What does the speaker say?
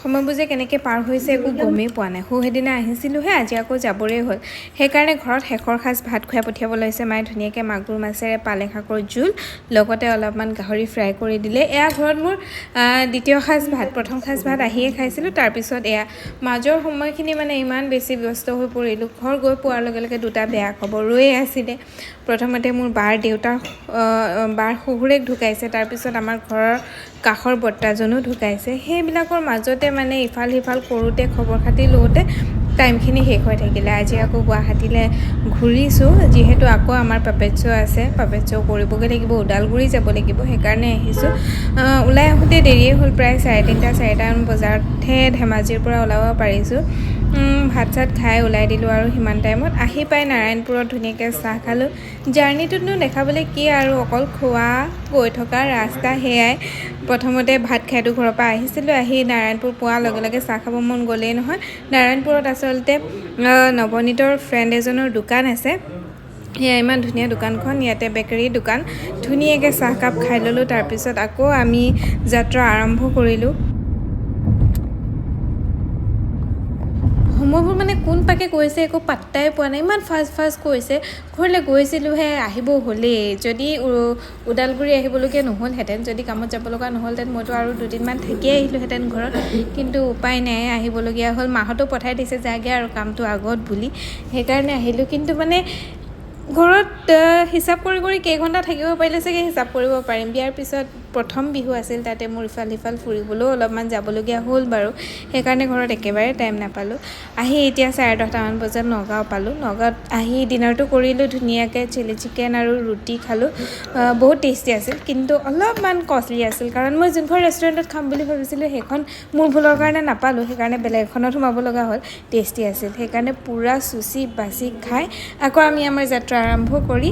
সময়বোৰ যে কেনেকৈ পাৰ হৈছে একো গমেই পোৱা নাই। সেইদিনা আহিছিলোঁহে, আজি আকৌ যাবৰেই হ'ল। সেইকাৰণে ঘৰত শেষৰ সাঁজ ভাত খুৱাই পঠিয়াব লৈছে মায়ে। ধুনীয়াকৈ মাগুৰ মাছেৰে পালেং শাকৰ জোল, লগতে অলপমান গাহৰি ফ্ৰাই কৰি দিলে। এয়া ঘৰত মোৰ দ্বিতীয় সাঁজ ভাত। প্ৰথম সাঁজ ভাত আহিয়ে খাইছিলোঁ, তাৰপিছত এয়া মাজৰ সময়খিনি মানে ইমান বেছি ব্যস্ত হৈ পৰিলোঁ। ঘৰ গৈ পোৱাৰ লগে লগে দুটা বেয়া খবৰ ৰৈয়ে আছিলে। প্ৰথমতে মোৰ বাৰ শহুৰেক ঢুকাইছে, তাৰপিছত আমাৰ ঘৰৰ কাষৰ বৰ্তাজনো ঢুকাইছে। সেইবিলাকৰ মাজতে মানে ইফাল সিফাল কৰোঁতে খবৰ খাতি লওঁতে টাইমখিনি শেষ হৈ থাকিলে। আজি আকৌ গুৱাহাটীলৈ ঘূৰিছোঁ, যিহেতু আকৌ আমাৰ পাপেট শ্ব' আছে। পাপেট শ্ব' কৰিবগৈ লাগিব, ওদালগুৰি যাব লাগিব, সেইকাৰণে আহিছোঁ। ওলাই আহোঁতে দেৰিয়ে হ'ল, প্ৰায় 3:30 4টামান বজাতহে ধেমাজিৰ পৰা ওলাব পাৰিছোঁ। ভাত চাত খাই ওলাই দিলোঁ আৰু সিমান টাইমত আহি পাই নাৰায়ণপুৰত ধুনীয়াকৈ চাহ খালোঁ। জাৰ্ণিটোতনো দেখাবলৈ কি আৰু, অকল খোৱা গৈ থকা ৰাস্তা সেয়াই। প্ৰথমতে ভাত খাইতো ঘৰৰ পৰা আহিছিলোঁ, আহি নাৰায়ণপুৰ পোৱাৰ লগে লগে চাহ খাব মন গ'লেই নহয়। নাৰায়ণপুৰত আচলতে নৱনীতৰ ফ্ৰেণ্ড এজনৰ দোকান আছে। সেয়া ইমান ধুনীয়া দোকানখন, ইয়াতে বেকাৰী দোকান। ধুনীয়াকৈ চাহকাপ খাই ল'লোঁ, তাৰপিছত আকৌ আমি যাত্ৰা আৰম্ভ কৰিলোঁ। সময়বোৰ মানে কোন পাকে গৈছে একো পাত্তাই পোৱা নাই, ইমান ফাষ্ট গৈছে। ঘৰলৈ গৈছিলোঁহে, আহিব হ'লেই। যদি ওদালগুৰি আহিবলগীয়া নহ'লহেঁতেন, যদি কামত যাব লগা নহ'লহেঁতেন, মইতো আৰু 2 দিনমান থাকিয়ে আহিলোঁহেঁতেন ঘৰত। কিন্তু উপায় নাই, আহিবলগীয়া হ'ল। মাহঁতো পঠাই দিছে যাগে আৰু কামটো আগত বুলি, সেইকাৰণে আহিলোঁ। কিন্তু মানে ঘৰত হিচাপ কৰি কেইঘণ্টা থাকিব পাৰিলে চাগে হিচাপ কৰিব পাৰিম। বিয়াৰ পিছত প্ৰথম বিহু আছিল, তাতে মোৰ ইফাল সিফাল ফুৰিবলৈও অলপমান যাবলগীয়া হ'ল বাৰু। সেইকাৰণে ঘৰত একেবাৰে টাইম নাপালোঁ। আহি এতিয়া 10:30মান বজাত নগাঁও পালোঁ। নগাঁৱত আহি ডিনাৰটো কৰিলোঁ ধুনীয়াকৈ, চিলি চিকেন আৰু ৰুটি খালোঁ। বহুত টেষ্টি আছিল, কিন্তু অলপমান কষ্টলি আছিল। কাৰণ মই যোনখন ৰেষ্টুৰেণ্টত খাম বুলি ভাবিছিলোঁ সেইখন মোৰ ভুলৰ কাৰণে নাপালোঁ, সেইকাৰণে বেলেগ এখনত সোমাব লগা হ'ল। টেষ্টি আছিল, সেইকাৰণে পূৰা চুচি বাচি খাই আকৌ আমি আমাৰ যাত্ৰা আৰম্ভ কৰি